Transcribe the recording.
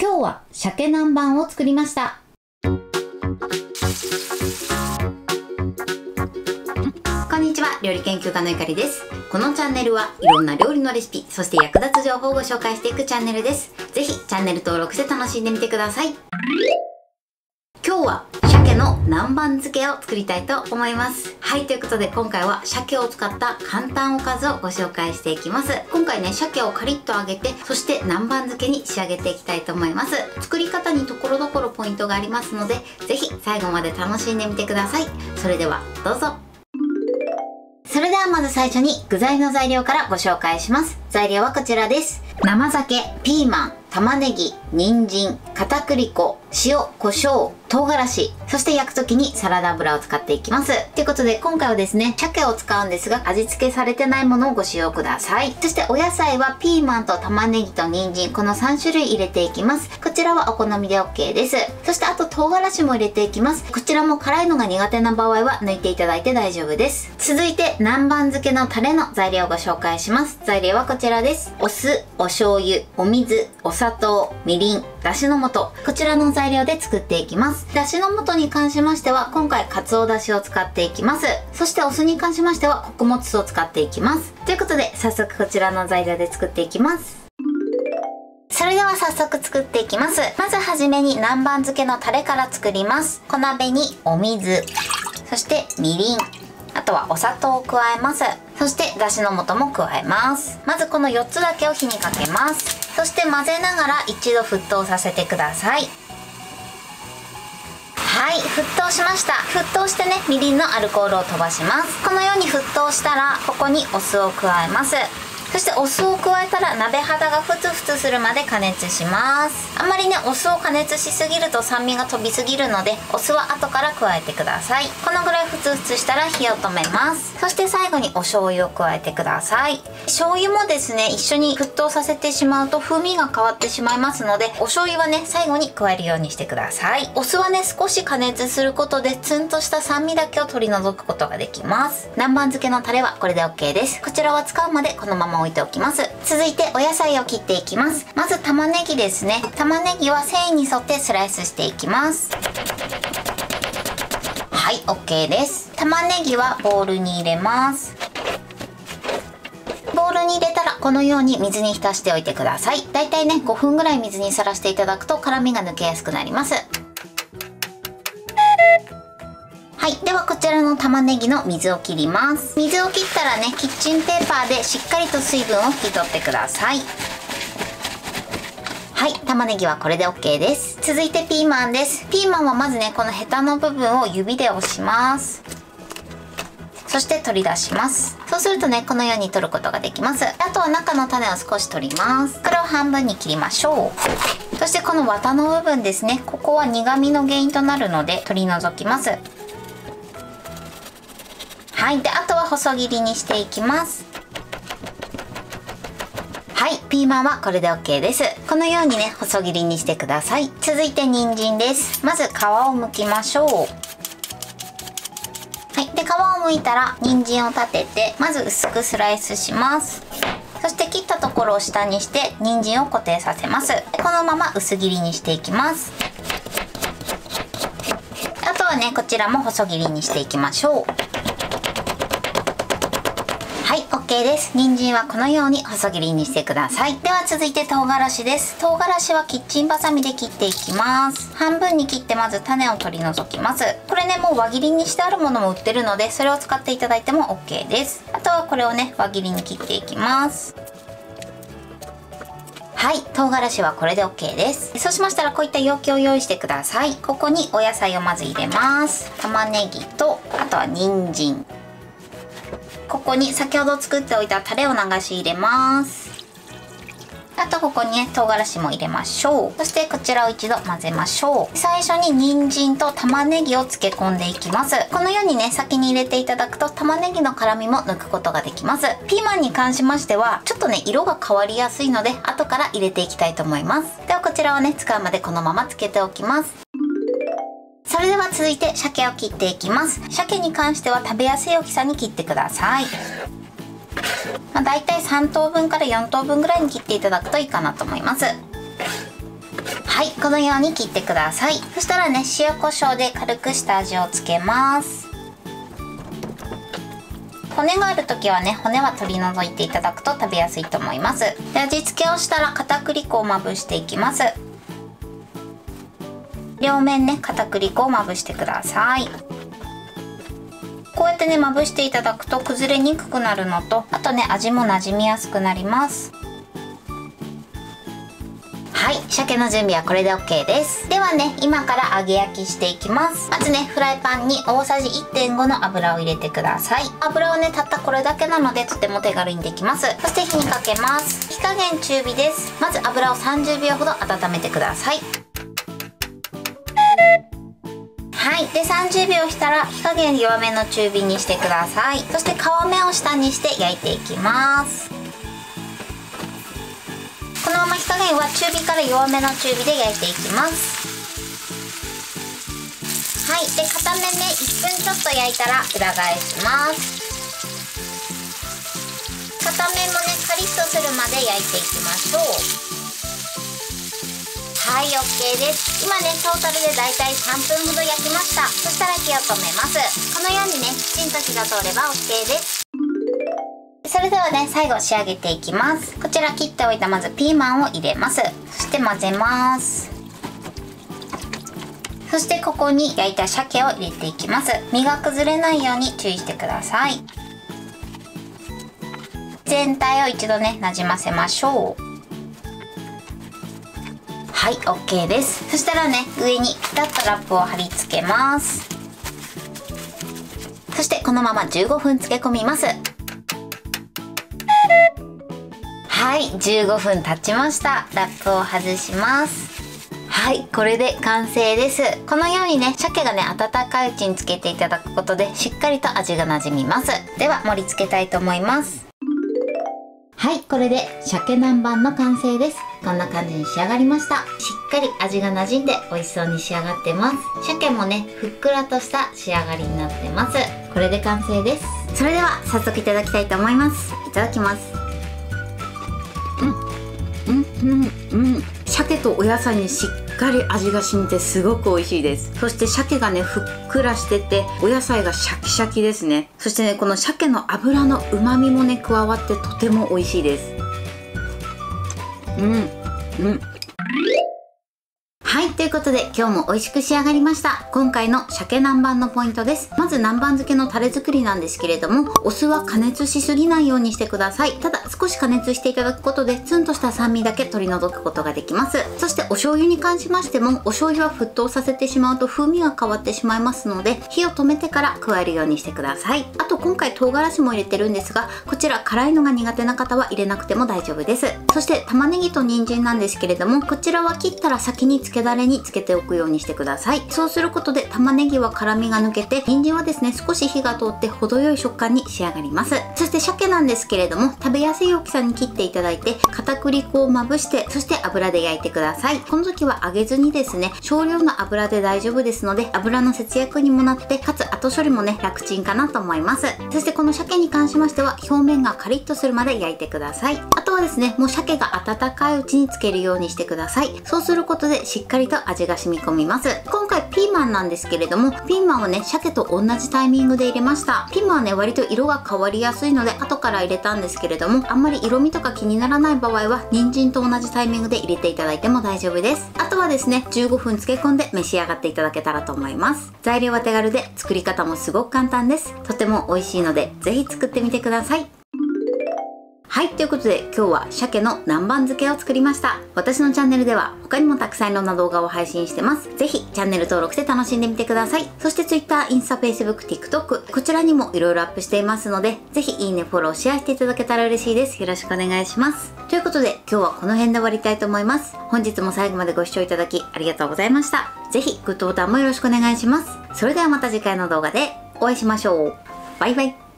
今日は鮭南蛮を作りました。こんにちは、料理研究家のゆかりです。このチャンネルはいろんな料理のレシピ、そして役立つ情報をご紹介していくチャンネルです。ぜひチャンネル登録して楽しんでみてください。今日は鮭の南蛮漬けを作りたいと思います。はい、ということで今回は鮭を使った簡単おかずをご紹介していきます。今回ね、鮭をカリッと揚げて、そして南蛮漬けに仕上げていきたいと思います。作り方にところどころポイントがありますので、ぜひ最後まで楽しんでみてください。それではどうぞ。それではまず最初に具材の材料からご紹介します。材料はこちらです。生鮭、ピーマン、玉ねぎ、人参、片栗粉、塩、胡椒、唐辛子、そして焼く時にサラダ油を使っていきます。ということで今回はですね、鮭を使うんですが味付けされてないものをご使用ください。そしてお野菜はピーマンと玉ねぎと人参、この3種類入れていきます。こちらはお好みで OK です。そしてあと唐辛子も入れていきます。こちらも辛いのが苦手な場合は抜いていただいて大丈夫です。続いて南蛮漬けのタレの材料をご紹介します。材料はこちらです。お酢、お醤油、お水、お砂糖、みりん、だしの素、こちらの材料で作っていきます。だしの素に関しましては今回かつおだしを使っていきます。そしてお酢に関しましては穀物酢を使っていきます。ということで早速こちらの材料で作っていきます。それでは早速作っていきます。まずはじめに南蛮漬けのタレから作ります。小鍋にお水、そしてみりん、あとはお砂糖を加えます。そしてだしの素も加えます。まずこの4つだけを火にかけます。そして混ぜながら一度沸騰させてください。はい、沸騰しました。沸騰してね、みりんのアルコールを飛ばします。このように沸騰したらここにお酢を加えます。そしてお酢を加えたら鍋肌がふつふつするまで加熱します。あんまりね、お酢を加熱しすぎると酸味が飛びすぎるので、お酢は後から加えてください。このぐらいふつふつしたら火を止めます。そして最後にお醤油を加えてください。醤油もですね、一緒に沸騰させてしまうと風味が変わってしまいますので、お醤油はね、最後に加えるようにしてください。お酢はね、少し加熱することでツンとした酸味だけを取り除くことができます。南蛮漬けのタレはこれで OK です。こちらは使うまでこのまま置いておきます。続いてお野菜を切っていきます。まず玉ねぎですね。玉ねぎは繊維に沿ってスライスしていきます。はい、 OK です。玉ねぎはボウルに入れます。ボウルに入れたらこのように水に浸しておいてください。だいたいね、5分ぐらい水にさらしていただくと辛みが抜けやすくなります。はい、ではこちらの玉ねぎの水を切ります。水を切ったらね、キッチンペーパーでしっかりと水分を拭き取ってください。はい、玉ねぎはこれで OK です。続いてピーマンです。ピーマンはまずね、このヘタの部分を指で押します。そして取り出します。そうするとね、このように取ることができます。あとは中の種を少し取ります。これを半分に切りましょう。そしてこの綿の部分ですね、ここは苦味の原因となるので取り除きます。はい、であとは細切りにしていきます。はい、ピーマンはこれで OK です。このようにね、細切りにしてください。続いて人参です。まず皮を剥きましょう。はい、で皮を剥いたら人参を立てて、まず薄くスライスします。そして切ったところを下にして人参を固定させます。このまま薄切りにしていきます。あとはね、こちらも細切りにしていきましょう。はい、OK です。人参はこのように細切りにしてください。では続いて唐辛子です。唐辛子はキッチンバサミで切っていきます。半分に切ってまず種を取り除きます。これね、もう輪切りにしてあるものも売ってるので、それを使っていただいても OK です。あとはこれをね、輪切りに切っていきます。はい、唐辛子はこれで OK です。そうしましたらこういった容器を用意してください。ここにお野菜をまず入れます。玉ねぎと、あとは人参。ここに先ほど作っておいたタレを流し入れます。あとここにね、唐辛子も入れましょう。そしてこちらを一度混ぜましょう。最初に人参と玉ねぎを漬け込んでいきます。このようにね、先に入れていただくと玉ねぎの辛みも抜くことができます。ピーマンに関しましてはちょっとね、色が変わりやすいので後から入れていきたいと思います。ではこちらをね、使うまでこのまま漬けておきます。それでは続いて鮭を切っていきます。鮭に関しては食べやすい大きさに切ってください。だいたい3等分から4等分ぐらいに切っていただくといいかなと思います。ははい、このように切ってください。そしたらね、塩コショウで軽く下味をつけます。骨がある時はね、骨は取り除いていただくと食べやすいと思います。で、味付けをしたら片栗粉をまぶしていきます。両面ね、片栗粉をまぶしてください。こうやってね、まぶしていただくと崩れにくくなるのと、あとね、味も馴染みやすくなります。はい、鮭の準備はこれで OK です。ではね、今から揚げ焼きしていきます。まずね、フライパンに大さじ 1.5 の油を入れてください。油はね、たったこれだけなのでとても手軽にできます。そして火にかけます。火加減中火です。まず油を30秒ほど温めてください。はい、で30秒したら火加減弱めの中火にしてください。そして皮目を下にして焼いていきます。このまま火加減は中火から弱めの中火で焼いていきます。はい、で片面ね1分ちょっと焼いたら裏返します。片面もねカリッとするまで焼いていきましょう。はい、 OK です。今ねトータルでだいたい3分ほど焼きました。そしたら火を止めます。このようにねきちんと火が通れば OK です。それではね、最後仕上げていきます。こちら切っておいたまずピーマンを入れます。そして混ぜます。そしてここに焼いた鮭を入れていきます。身が崩れないように注意してください。全体を一度ね、なじませましょう。はい、 OK です。そしたらね、上にピタッとラップを貼り付けます。そしてこのまま15分漬け込みます。はい、15分経ちました。ラップを外します。はい、これで完成です。このようにね、鮭がね、温かいうちにつけていただくことで、しっかりと味がなじみます。では、盛り付けたいと思います。はい、これで鮭南蛮の完成です。こんな感じに仕上がりました。しっかり味が馴染んで美味しそうに仕上がってます。鮭もね、ふっくらとした仕上がりになってます。これで完成です。それでは、早速いただきたいと思います。いただきます。鮭とお野菜にしっかり味が染みてすごく美味しいです。そして鮭がねふっくらしてて、お野菜がシャキシャキですね。そしてね、この鮭の脂の旨味もね加わってとても美味しいです。はい、ということで今日も美味しく仕上がりました。今回の鮭南蛮のポイントです。まず南蛮漬けのタレ作りなんですけれども、お酢は加熱しすぎないようにしてください。ただ少し加熱していただくことでツンとした酸味だけ取り除くことができます。そしてお醤油に関しましても、お醤油は沸騰させてしまうと風味が変わってしまいますので、火を止めてから加えるようにしてください。あと今回唐辛子も入れてるんですが、こちら辛いのが苦手な方は入れなくても大丈夫です。そして玉ねぎと人参なんですけれども、こちらは切ったら先に漬けだれにつけておくようにしてください。そうすることで玉ねぎは辛みが抜けて、人参はですね少し火が通って程よい食感に仕上がります。そして鮭なんですけれども、食べやすい大きさに切っていただいて、片栗粉をまぶして、そして油で焼いてください。この時は揚げずにですね、少量の油で大丈夫ですので、油の節約にもなって、かつ後処理もね楽ちんかなと思います。そしてこの鮭に関しましては、表面がカリッとするまで焼いてください。あとはですね、もう鮭が温かいうちにつけるようにしてください。そうすることでしっかりと味が染み込みます。今回ピーマンなんですけれども、ピーマンをね鮭と同じタイミングで入れました。ピーマンはね割と色が変わりやすいので後から入れたんですけれども、あんまり色味とか気にならない場合は人参と同じタイミングで入れていただいても大丈夫です。あとはですね、15分漬け込んで召し上がっていただけたらと思います。材料は手軽で作り方もすごく簡単です。とても美味しいのでぜひ作ってみてください。はい、ということで今日は鮭の南蛮漬けを作りました。私のチャンネルでは他にもたくさんいろんな動画を配信してます。ぜひチャンネル登録して楽しんでみてください。そして Twitter、インスタ、Facebook、TikTok こちらにもいろいろアップしていますので、ぜひいいね、フォロー、シェアしていただけたら嬉しいです。よろしくお願いします。ということで今日はこの辺で終わりたいと思います。本日も最後までご視聴いただきありがとうございました。ぜひグッドボタンもよろしくお願いします。それではまた次回の動画でお会いしましょう。バイバイ。